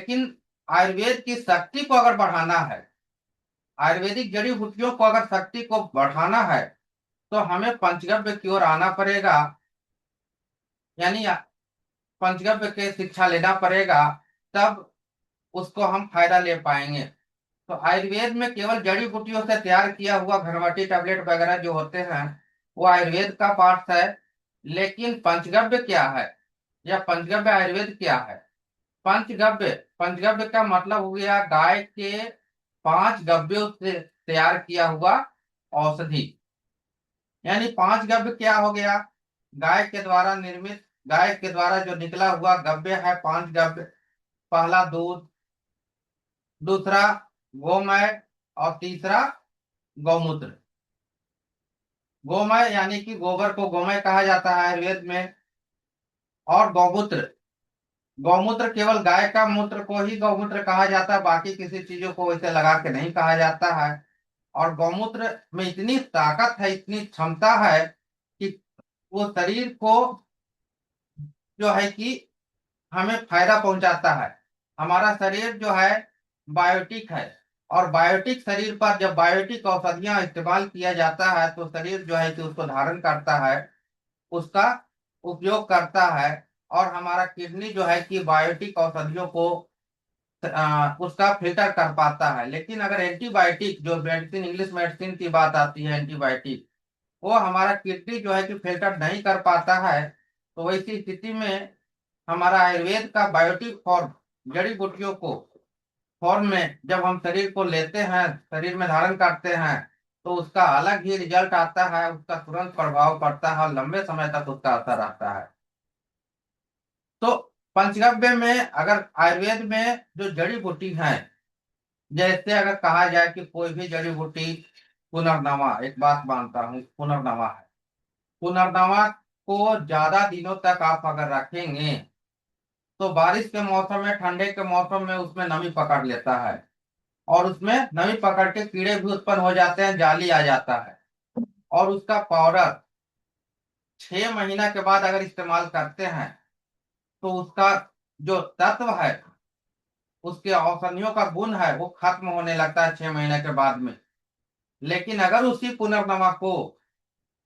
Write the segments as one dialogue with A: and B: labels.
A: लेकिन आयुर्वेद की शक्ति को अगर बढ़ाना है, आयुर्वेदिक जड़ी बूटियों को अगर शक्ति को बढ़ाना है, तो हमें पंचगव्य की ओर आना पड़ेगा। यानी पंचगव्य के शिक्षा लेना पड़ेगा, तब उसको हम फायदा ले पाएंगे। तो आयुर्वेद में केवल जड़ी बूटियों से तैयार किया हुआ घरवटी टैबलेट वगैरह जो होते हैं, वो आयुर्वेद का पार्ट है। लेकिन पंचगव्य क्या है, या पंचगव्य आयुर्वेद क्या है? पंचगव्य, पंचगव्य का मतलब हो गया गाय के 5 गव्यों से तैयार किया हुआ औषधि। यानी 5 गव्य क्या हो गया? गाय के द्वारा निर्मित, गाय के द्वारा जो निकला हुआ गव्य है 5 गव्य। पहला दूध, दूसरा गोमय, और तीसरा गौमूत्र। गोमय यानी कि गोबर को गोमय कहा जाता है आयुर्वेद में। और गौमूत्र, गौमूत्र केवल गाय का मूत्र को ही गौमूत्र कहा जाता है, बाकी किसी चीजों को वैसे लगा के नहीं कहा जाता है। और गौमूत्र में इतनी ताकत है, इतनी क्षमता है कि वो शरीर को जो है कि हमें फायदा पहुंचाता है। हमारा शरीर जो है बायोटिक है, और बायोटिक शरीर पर जब बायोटिक औषधियां इस्तेमाल किया जाता है, तो शरीर जो है कि उसको धारण करता है, उसका उपयोग करता है। और हमारा किडनी जो है कि बायोटिक औषधियों को उसका फिल्टर कर पाता है। लेकिन अगर एंटीबायोटिक, जो मेडिसिन, इंग्लिश मेडिसिन की बात आती है, एंटीबायोटिक, वो हमारा किडनी जो है कि फिल्टर नहीं कर पाता है। तो वैसी स्थिति में हमारा आयुर्वेद का बायोटिक फॉर्म, जड़ी बूटियों को फॉर्म में जब हम शरीर को लेते हैं, शरीर में धारण करते हैं, तो उसका अलग ही रिजल्ट आता है, उसका तुरंत प्रभाव पड़ता है और लंबे समय तक उसका असर रहता है। तो पंचगव्य में, अगर आयुर्वेद में जो जड़ी बूटी है, जैसे अगर कहा जाए कि कोई भी जड़ी बूटी, पुनर्नवा, एक बात मानता हूँ, पुनर्नवा है। पुनर्नवा को ज्यादा दिनों तक आप अगर रखेंगे, तो बारिश के मौसम में, ठंडे के मौसम में उसमें नमी पकड़ लेता है, और उसमें नमी पकड़ के कीड़े भी उत्पन्न हो जाते हैं, जाली आ जाता है। और उसका पाउडर 6 महीना के बाद अगर इस्तेमाल करते हैं, तो उसका जो तत्व है, उसके औषधियों का गुण है, वो खत्म होने लगता है 6 महीने के बाद में। लेकिन अगर उसी पुनर्नवा को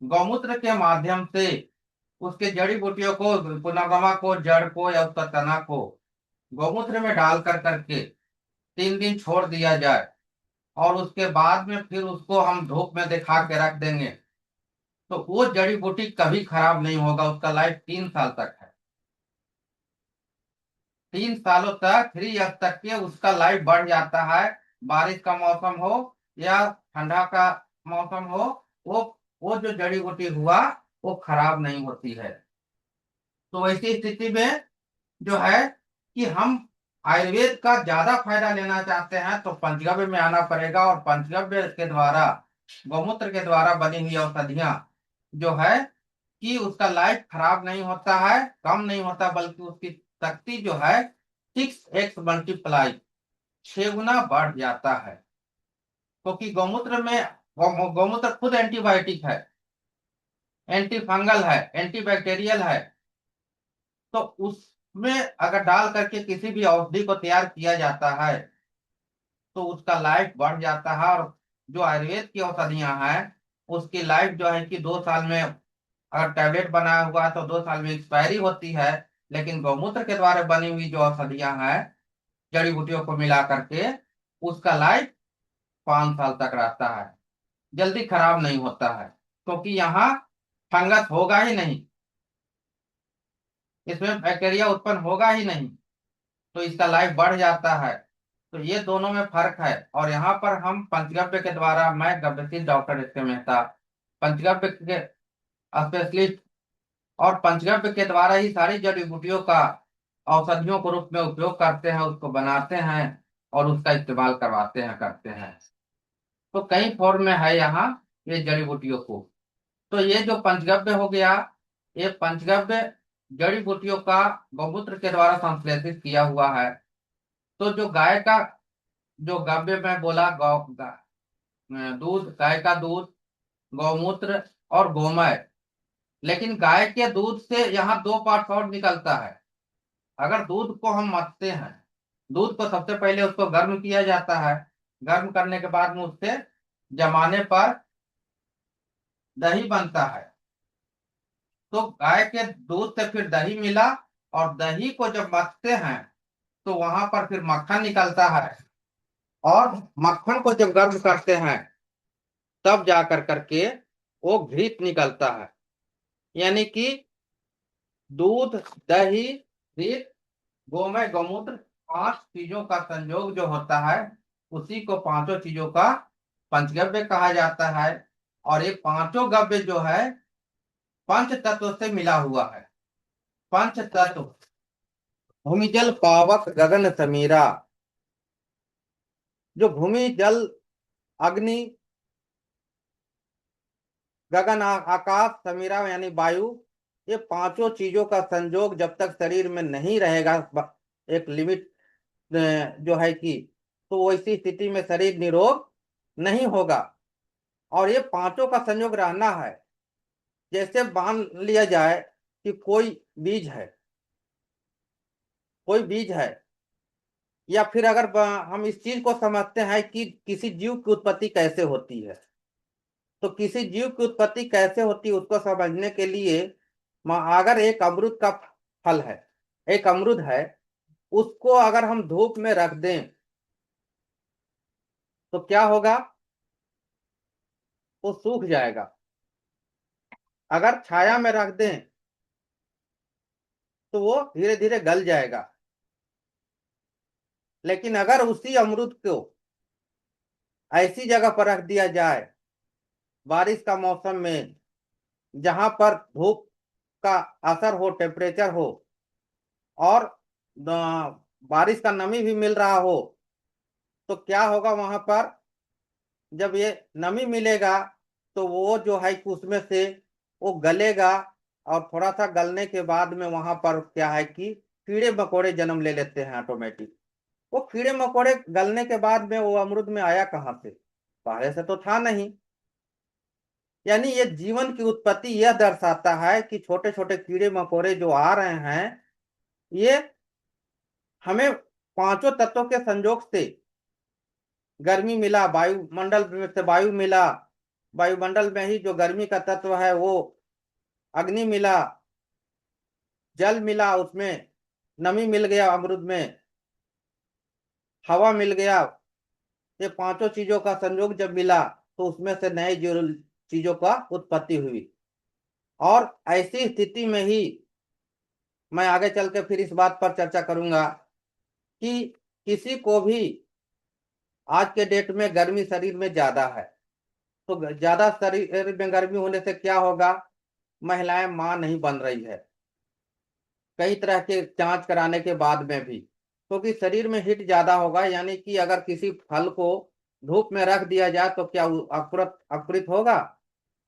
A: गौमूत्र के माध्यम से, उसके जड़ी बूटियों को, पुनर्नवा को, जड़ को या उसका तना को गौमूत्र में डाल कर करके 3 दिन छोड़ दिया जाए, और उसके बाद में फिर उसको हम धूप में दिखा के रख देंगे, तो वो जड़ी बूटी कभी खराब नहीं होगा। उसका लाइफ 3 साल तक है। 3 सालों तक, 3 ईयर तक के उसका लाइफ बढ़ जाता है। बारिश का मौसम हो या ठंडा का मौसम हो, वो वो जो जड़ी बूटी हुआ, वो खराब नहीं होती है। तो ऐसी स्थिति में जो है कि हम आयुर्वेद का ज्यादा फायदा लेना चाहते हैं, तो पंचगव्य में आना पड़ेगा। और पंचगव्य के द्वारा, गौमूत्र के द्वारा बनी हुई औषधियां जो है कि उसका लाइफ खराब नहीं होता है, कम नहीं होता, बल्कि उसकी शक्ति जो है 6x मल्टीप्लाई, 6 गुना बढ़ जाता है। क्योंकि गौमूत्र में, गौमूत्र खुद एंटीबायोटिक है, एंटी फंगल है, एंटी बैक्टीरियल है। तो उसमें अगर डाल करके किसी भी औषधि को तैयार किया जाता है, तो उसका लाइफ बढ़ जाता है। और जो आयुर्वेद की औषधियां हैं, उसकी लाइफ जो है कि 2 साल में, अगर टैबलेट बनाया हुआ है तो 2 साल में एक्सपायरी होती है। लेकिन गौमूत्र के द्वारा बनी हुई जो औषधियां हैं, जड़ी बूटियों को मिला करके, उसका लाइफ 5 साल तक रहता है, जल्दी खराब नहीं होता है। क्योंकि यहाँ फंगस होगा ही नहीं, इसमें बैक्टीरिया उत्पन्न होगा ही नहीं, तो इसका लाइफ बढ़ जाता है। तो ये दोनों में फर्क है। और यहाँ पर हम पंचगव्य के द्वारा, मैं गव्यशील डॉक्टर एस के मेहता, पंचगव्य के स्पेशलिस्ट, और पंचगव्य के द्वारा ही सारी जड़ी बूटियों का औषधियों के रूप में उपयोग करते हैं, उसको बनाते हैं और उसका इस्तेमाल करवाते हैं, करते हैं। तो कई फॉर्म में है यहाँ ये जड़ी बूटियों को। तो ये जो पंचगव्य हो गया, ये पंचगव्य जड़ी बूटियों का गौमूत्र के द्वारा संश्लेषित किया हुआ है। तो जो गाय का, जो गव्य में बोला, दूध, गाय का दूध, गौमूत्र और गोमय। लेकिन गाय के दूध से यहाँ 2 पार्ट और निकलता है। अगर दूध को हम मथते हैं, दूध को सबसे पहले उसको गर्म किया जाता है। गर्म करने के बाद में उससे जमाने पर दही बनता है। तो गाय के दूध से फिर दही मिला, और दही को जब मथते हैं तो वहां पर फिर मक्खन निकलता है। और मक्खन को जब गर्म करते हैं तब जा कर करके वो घृत निकलता है। यानी कि दूध, दही, घृत, गोमय, गौमूत्र, 5 चीजों का संयोग जो होता है, उसी को पांचों चीजों का पंचगव्य कहा जाता है। और ये पांचों गव्य जो है पंच तत्व से मिला हुआ है। पंच तत्व: भूमि, जल, पावक, गगन, समीरा। जो भूमि, जल, अग्नि, गगन, आकाश, समीरा यानी वायु, ये पांचों चीजों का संयोग जब तक शरीर में नहीं रहेगा, एक लिमिट जो है कि, तो वैसी स्थिति में शरीर निरोग नहीं होगा। और ये पांचों का संयोग रहना है। जैसे मान लिया जाए कि बीज है कोई बीज है, या फिर अगर हम इस चीज को समझते हैं कि किसी जीव की उत्पत्ति कैसे होती है, तो किसी जीव की उत्पत्ति कैसे होती है उसको समझने के लिए अगर एक अमरूद का फल है, एक अमरूद है, उसको अगर हम धूप में रख दें तो क्या होगा? वो सूख जाएगा। अगर छाया में रख दें तो वो धीरे धीरे गल जाएगा। लेकिन अगर उसी अमरूद को ऐसी जगह पर रख दिया जाए बारिश का मौसम में, जहां पर धूप का असर हो, टेम्परेचर हो, और बारिश का नमी भी मिल रहा हो, तो क्या होगा? वहां पर जब ये नमी मिलेगा तो वो जो है कि उसमें से वो गलेगा। और थोड़ा सा गलने के बाद में वहां पर क्या है कि कीड़े मकोड़े जन्म ले लेते हैं ऑटोमेटिक। वो कीड़े मकोड़े गलने के बाद में वो अमरूद में आया कहाँ से? पहले से तो था नहीं। यानी ये जीवन की उत्पत्ति यह दर्शाता है कि छोटे छोटे कीड़े मकोड़े जो आ रहे हैं, ये हमें पांचों तत्वों के संयोग से गर्मी मिला, वायुमंडल में से वायु मिला, वायुमंडल में ही जो गर्मी का तत्व है वो अग्नि मिला, जल मिला, उसमें नमी मिल गया, अमरूद में हवा मिल गया। ये पांचों चीजों का संयोग जब मिला तो उसमें से नए चीजों का उत्पत्ति हुई। और ऐसी स्थिति में ही मैं आगे चल के फिर इस बात पर चर्चा करूंगा कि किसी को भी आज के डेट में गर्मी शरीर में ज्यादा है, तो ज्यादा शरीर में गर्मी होने से क्या होगा? महिलाएं मां नहीं बन रही है, कई तरह के जांच कराने के बाद में भी, क्योंकि शरीर में हीट ज्यादा होगा। यानी कि अगर किसी फल को धूप में रख दिया जाए तो क्या वो अंकुरित होगा?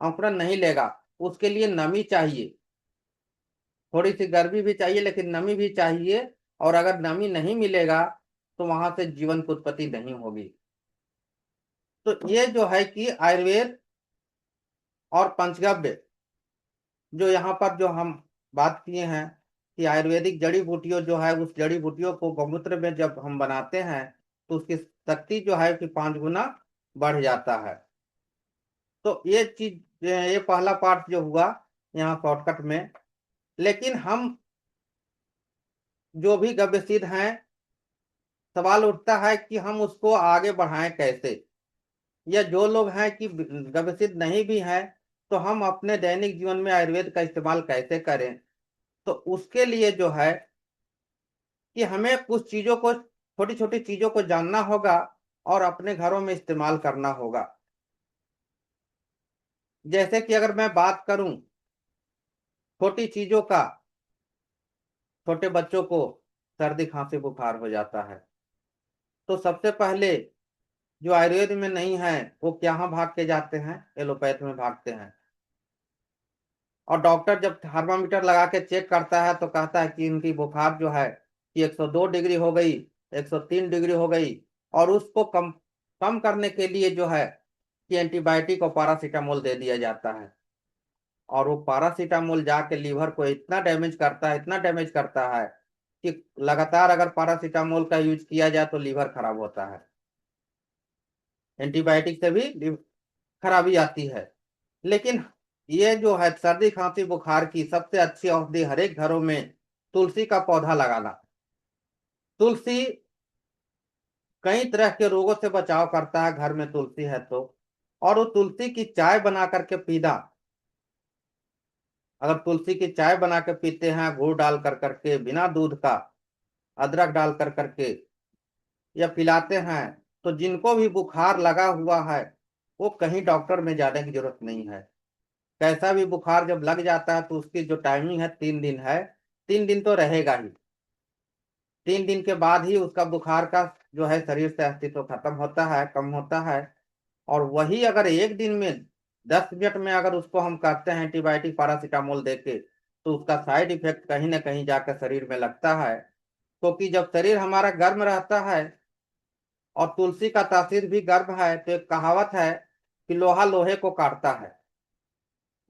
A: अंकुरण नहीं लेगा। उसके लिए नमी चाहिए, थोड़ी सी गर्मी भी चाहिए, लेकिन नमी भी चाहिए। और अगर नमी नहीं मिलेगा तो वहां से जीवन की उत्पत्ति नहीं होगी। तो ये जो है कि आयुर्वेद और पंचगव्य, जो यहाँ पर जो हम बात किए हैं कि आयुर्वेदिक जड़ी बूटियों जो है, उस जड़ी बूटियों को गौमूत्र में जब हम बनाते हैं तो उसकी शक्ति जो है कि 5 गुना बढ़ जाता है। तो ये चीज, ये पहला पार्ट जो हुआ यहाँ शॉर्टकट में। लेकिन हम जो भी गव्य सिद्ध हैं, सवाल उठता है कि हम उसको आगे बढ़ाएं कैसे, या जो लोग हैं कि गव्य सिद्ध नहीं भी हैं, तो हम अपने दैनिक जीवन में आयुर्वेद का इस्तेमाल कैसे करें। तो उसके लिए जो है कि हमें कुछ चीजों को, छोटी छोटी चीजों को जानना होगा और अपने घरों में इस्तेमाल करना होगा। जैसे कि अगर मैं बात करूं छोटी चीजों का, छोटे बच्चों को सर्दी खांसी बुखार हो जाता है, तो सबसे पहले जो आयुर्वेद में नहीं है वो क्या भाग के जाते हैं? एलोपैथ में भागते हैं। और डॉक्टर जब थर्मामीटर लगा के चेक करता है तो कहता है कि इनकी बुखार जो है कि 102 डिग्री हो गई, 103 डिग्री हो गई। और उसको कम कम करने के लिए जो है कि एंटीबायोटिक और पैरासीटामोल दे दिया जाता है। और वो पैरासीटामोल जाके लीवर को इतना डैमेज करता है, इतना डैमेज करता है कि लगातार अगर पैरासीटामोल का यूज किया जाए तो लीवर खराब होता है, एंटीबायोटिक से भी खराबी आती है। लेकिन ये जो है सर्दी खांसी बुखार की सबसे अच्छी औषधि हर एक घरों में तुलसी का पौधा लगाना। तुलसी कई तरह के रोगों से बचाव करता है, घर में तुलसी है तो। और वो तुलसी की चाय बना करके पीना, अगर तुलसी की चाय बना के पीते हैं गुड़ डाल कर करके बिना दूध का, अदरक डाल कर करके या पिलाते हैं, तो जिनको भी बुखार लगा हुआ है वो कहीं डॉक्टर में जाने की जरूरत नहीं है। कैसा भी बुखार जब लग जाता है तो उसकी जो टाइमिंग है 3 दिन है, 3 दिन तो रहेगा ही। 3 दिन के बाद ही उसका बुखार का जो है शरीर से अस्तित्व खत्म होता है, कम होता है। और वही अगर एक दिन में 10 मिनट में अगर उसको हम कहते हैं एंटीबायोटिक पैरासीटामोल देके, तो उसका साइड इफेक्ट कहीं ना कहीं जाकर शरीर में लगता है। क्योंकि जब शरीर हमारा गर्म रहता है और तुलसी का तासीर भी गर्म है, तो एक कहावत है कि लोहा लोहे को काटता है।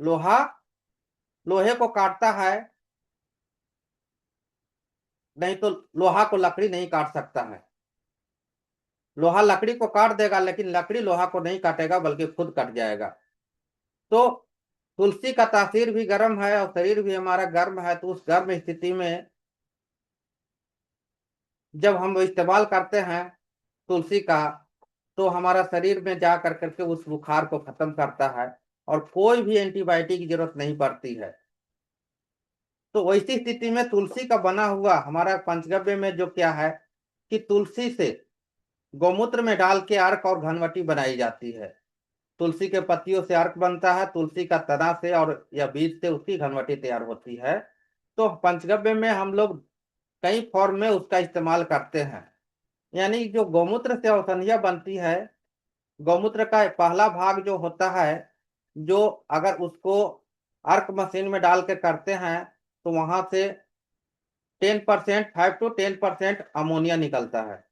A: लोहा लोहे को काटता है, नहीं तो लोहा को लकड़ी नहीं काट सकता है। लोहा लकड़ी को काट देगा लेकिन लकड़ी लोहा को नहीं काटेगा बल्कि खुद कट जाएगा। तो तुलसी का तासीर भी गर्म है और शरीर भी हमारा गर्म है, तो उस गर्म स्थिति में जब हम इस्तेमाल करते हैं तुलसी का, तो हमारा शरीर में जा कर करके उस बुखार को खत्म करता है और कोई भी एंटीबायोटिक की जरूरत नहीं पड़ती है। तो वैसी स्थिति में तुलसी का बना हुआ हमारा पंचगव्य में जो क्या है कि तुलसी से गौमूत्र में डाल के अर्क और घनवटी बनाई जाती है। तुलसी के पत्तियों से अर्क बनता है, तुलसी का तना से और या बीज से उसकी घनवटी तैयार होती है। तो पंचगव्य में हम लोग कई फॉर्म में उसका इस्तेमाल करते हैं। यानी जो गौमूत्र से औषधियाँ बनती है, गौमूत्र का पहला भाग जो होता है, जो अगर उसको अर्क मशीन में डाल के करते हैं तो वहां से 10%, 5 to 10% अमोनिया निकलता है।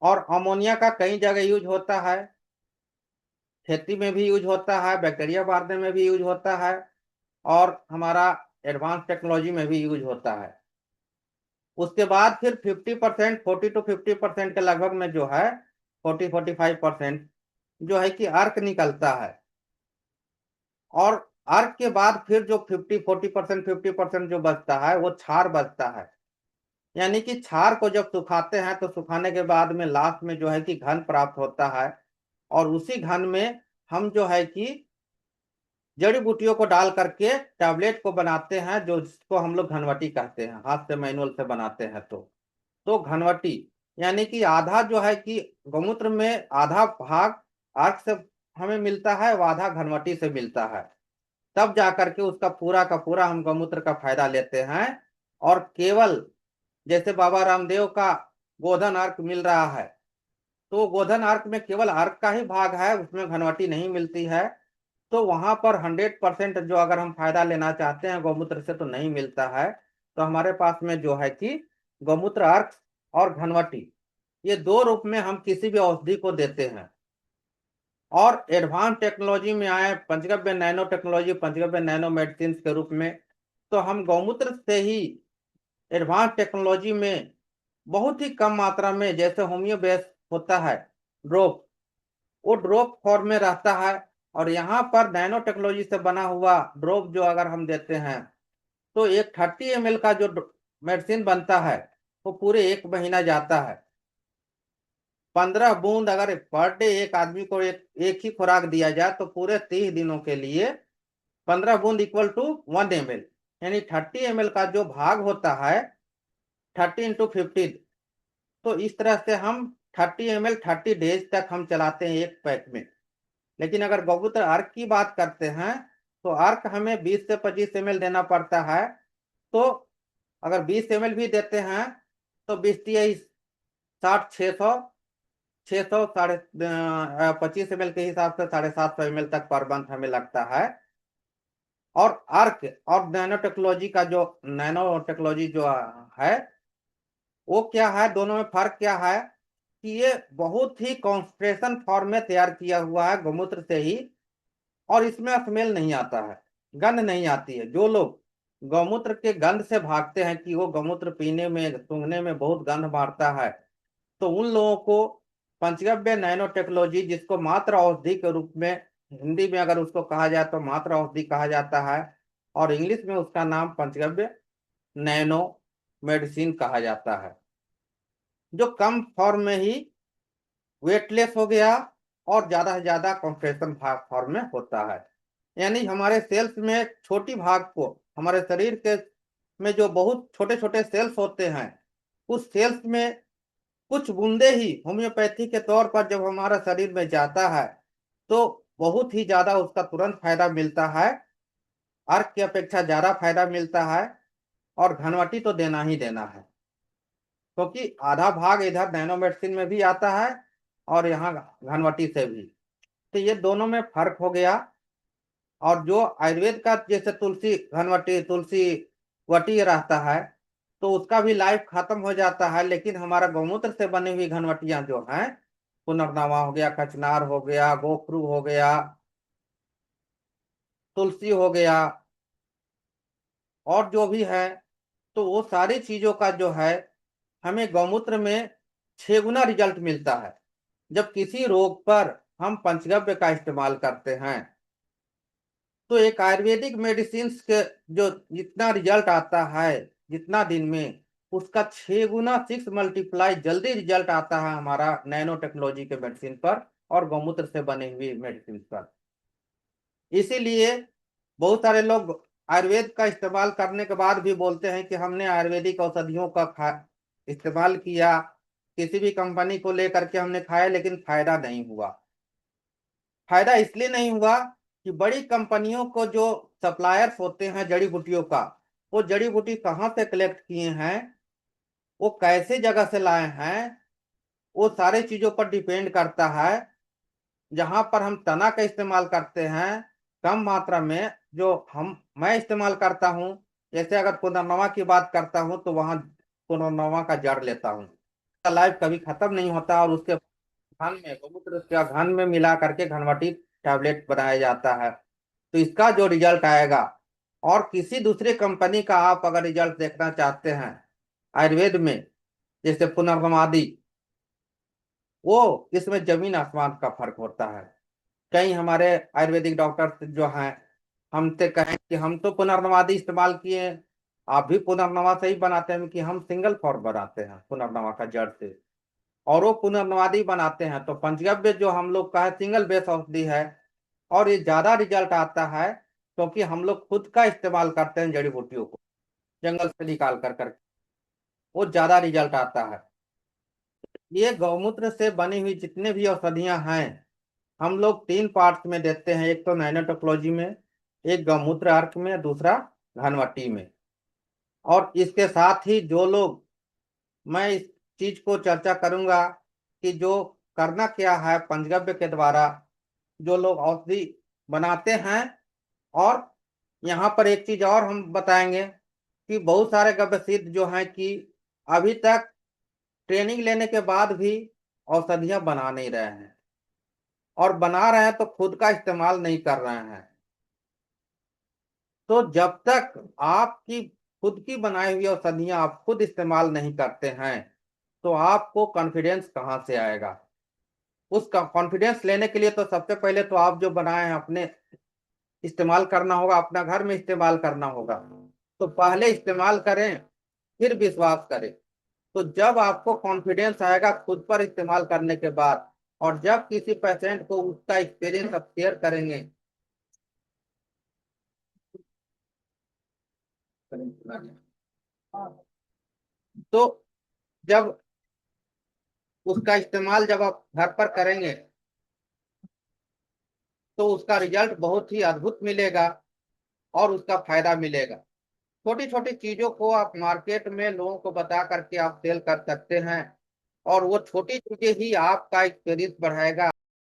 A: और अमोनिया का कई जगह यूज होता है, खेती में भी यूज होता है, बैक्टीरिया मारने में भी यूज होता है, और हमारा एडवांस टेक्नोलॉजी में भी यूज होता है। उसके बाद फिर 50%, 40 to 50% के लगभग में जो है 40-45% जो है कि अर्क निकलता है। और अर्क के बाद फिर जो 40% 50% जो बचता है वो क्षार बचता है। यानी कि क्षार को जब सुखाते हैं तो सुखाने के बाद में लास्ट में जो है कि घन प्राप्त होता है। और उसी घन में हम जो है कि जड़ी बूटियों को डाल करके टैबलेट को बनाते हैं, जो जिसको हम लोग घनवटी कहते हैं, हाथ से मैनुअल से बनाते हैं। तो घनवटी यानी कि आधा जो है कि गौमूत्र में आधा भाग अर्क से हमें मिलता है और आधा घनवटी से मिलता है। तब जाकर के उसका पूरा का पूरा हम गौमूत्र का फायदा लेते हैं। और केवल जैसे बाबा रामदेव का गोधन अर्क मिल रहा है, तो गोधन अर्क में केवल अर्क का ही भाग है, उसमें घनवटी नहीं मिलती है। तो वहां पर 100% जो अगर हम फायदा लेना चाहते हैं गौमूत्र से तो नहीं मिलता है। तो हमारे पास में जो है कि गौमूत्र अर्क और घनवटी, ये दो रूप में हम किसी भी औषधि को देते हैं। और एडवांस टेक्नोलॉजी में आए पंचगव्य नैनो टेक्नोलॉजी, पंचगव्य नैनो मेडिसिन के रूप में, तो हम गौमूत्र से ही एडवांस टेक्नोलॉजी में बहुत ही कम मात्रा में, जैसे होम्यो बेस होता है ड्रॉप, वो ड्रॉप फॉर्म में रहता है। और यहाँ पर नैनो टेक्नोलॉजी से बना हुआ ड्रॉप जो अगर हम देते हैं तो एक 30 ml का जो मेडिसिन बनता है वो पूरे 1 महीना जाता है। 15 बूंद अगर पर डे एक आदमी को एक ही खुराक दिया जाए तो पूरे 30 दिनों के लिए 15 बूंद =1 ml, यानी 30 ml का जो भाग होता है 30 × 50। तो इस तरह से हम 30 ml 30 डेज तक हम चलाते हैं एक पैक में। लेकिन अगर गौमूत्र अर्क की बात करते हैं तो अर्क हमें 20 से 25 ml देना पड़ता है। तो अगर 20 ml भी देते हैं तो 20×3 = 60, 600 साढ़े 25 ml के हिसाब से 750 ml तक पर मंथ हमें लगता है। और अर्क और नैनो टेक्नोलॉजी का जो नैनो टेक्नोलॉजी जो है वो क्या है, दोनों में फर्क क्या है कि ये बहुत ही कॉन्सेंट्रेशन फॉर्म में तैयार किया हुआ है गौमूत्र से ही, और इसमें स्मेल नहीं आता है, गंध नहीं आती है। जो लोग गौमूत्र के गंध से भागते हैं कि वो गौमूत्र पीने में सूंघने में बहुत गंध मारता है, तो उन लोगों को पंचगव्य नैनो टेक्नोलॉजी, जिसको मात्र औषधि के रूप में हिंदी में अगर उसको कहा जाए तो मात्र औषधि कहा जाता है, और इंग्लिश में उसका नाम पंचगव्य नैनो मेडिसिन कहा जाता है, जो कम फॉर्म में ही वेटलेस हो गया और ज्यादा से ज्यादा कंप्रेशन फॉर्म में होता है। यानी हमारे सेल्स में छोटी भाग को, हमारे शरीर के में जो बहुत छोटे छोटे सेल्स होते हैं, उस सेल्स में कुछ बूंदे ही होम्योपैथी के तौर पर जब हमारा शरीर में जाता है तो बहुत ही ज्यादा उसका तुरंत फायदा मिलता है, अर्क की अपेक्षा ज्यादा फायदा मिलता है, और घनवटी तो देना ही देना है, क्योंकि आधा भाग इधर नैनो मेडिसिन में भी आता है और यहाँ घनवटी से भी। तो ये दोनों में फर्क हो गया। और जो आयुर्वेद का जैसे तुलसी घनवटी, तुलसी वटी रहता है, तो उसका भी लाइफ खत्म हो जाता है, लेकिन हमारा गौमूत्र से बनी हुई घनवटियां जो हैं, पुनर्नवा हो गया, कचनार हो गया, गोखरू हो गया, तुलसी हो गया, और जो भी है, तो वो सारी चीजों का जो है हमें गौमूत्र में 6 गुना रिजल्ट मिलता है। जब किसी रोग पर हम पंचगव्य का इस्तेमाल करते हैं तो एक आयुर्वेदिक मेडिसिन के जो जितना रिजल्ट आता है जितना दिन में, उसका 6 गुना 6 मल्टीप्लाई जल्दी रिजल्ट आता है हमारा नैनो टेक्नोलॉजी के मेडिसिन पर और गौमूत्र से बनी हुई मेडिसिन पर। इसीलिए बहुत सारे लोग आयुर्वेद का इस्तेमाल करने के बाद भी बोलते हैं कि हमने आयुर्वेदिक औषधियों का इस्तेमाल किया, किसी भी कंपनी को लेकर के हमने खाया, लेकिन फायदा नहीं हुआ। फायदा इसलिए नहीं हुआ कि बड़ी कंपनियों को जो सप्लायर्स होते हैं जड़ी बूटियों का, वो जड़ी बूटी कहाँ से कलेक्ट किए हैं, वो कैसे जगह से लाए हैं, वो सारे चीजों पर डिपेंड करता है। जहां पर हम तना का इस्तेमाल करते हैं कम मात्रा में, जो मैं इस्तेमाल करता हूँ, जैसे अगर पुनर्नवा की बात करता हूँ तो वहां पुनर्नवा का जड़ लेता हूँ, लाइफ कभी खत्म नहीं होता, और उसके घन में, गौमूत्र का घन में मिला करके घनवटी टैबलेट बनाया जाता है। तो इसका जो रिजल्ट आएगा, और किसी दूसरे कंपनी का आप अगर रिजल्ट देखना चाहते हैं आयुर्वेद में, जैसे पुनर्नवादी, वो इसमें जमीन आसमान का फर्क होता है। कई हमारे आयुर्वेदिक डॉक्टर जो हैं हमसे कहें कि हम तो पुनर्नवादी इस्तेमाल किए, आप भी पुनर्नवा से ही बनाते हैं, कि हम सिंगल फॉर्म बनाते हैं पुनर्नवा का जड़ से, और वो पुनर्नवादी बनाते हैं। तो पंचगव्य जो हम लोग का है सिंगल बेस औषधि है, और ये ज्यादा रिजल्ट आता है क्योंकि हम लोग खुद का इस्तेमाल करते हैं जड़ी बूटियों को जंगल से निकाल कर वो ज्यादा रिजल्ट आता है। ये गौमूत्र से बनी हुई जितने भी औषधियां हैं, हम लोग 3 पार्ट्स में देते हैं, एक तो नैनोटेक्नोलॉजी में, एक गौमूत्र अर्क में, दूसरा घनवटी में। और इसके साथ ही जो लोग, मैं इस चीज को चर्चा करूंगा कि जो करना क्या है पंचगव्य के द्वारा, जो लोग औषधि बनाते हैं। और यहाँ पर एक चीज और हम बताएंगे कि बहुत सारे गव्य सिद्ध जो हैं कि अभी तक ट्रेनिंग लेने के बाद भी औषधियां बना नहीं रहे हैं, और बना रहे हैं तो खुद का इस्तेमाल नहीं कर रहे हैं। तो जब तक आपकी खुद की बनाई हुई औषधियां आप खुद इस्तेमाल नहीं करते हैं तो आपको कॉन्फिडेंस कहाँ से आएगा। उसका कॉन्फिडेंस लेने के लिए तो सबसे पहले तो आप जो बनाए हैं अपने इस्तेमाल करना होगा, अपना घर में इस्तेमाल करना होगा। तो पहले इस्तेमाल करें, फिर विश्वास करें। तो जब आपको कॉन्फिडेंस आएगा खुद पर इस्तेमाल करने के बाद, और जब किसी पेशेंट को उसका एक्सपीरियंस आप शेयर करेंगे, तो जब उसका इस्तेमाल जब आप घर पर करेंगे तो उसका रिजल्ट बहुत ही अद्भुत मिलेगा और उसका फायदा मिलेगा। छोटी छोटी चीजों को आप मार्केट में लोगों को बता करके आप सेल कर सकते हैं, और वो छोटी चीजें ही आपका एक्सपीरियंस बढ़ाएगा।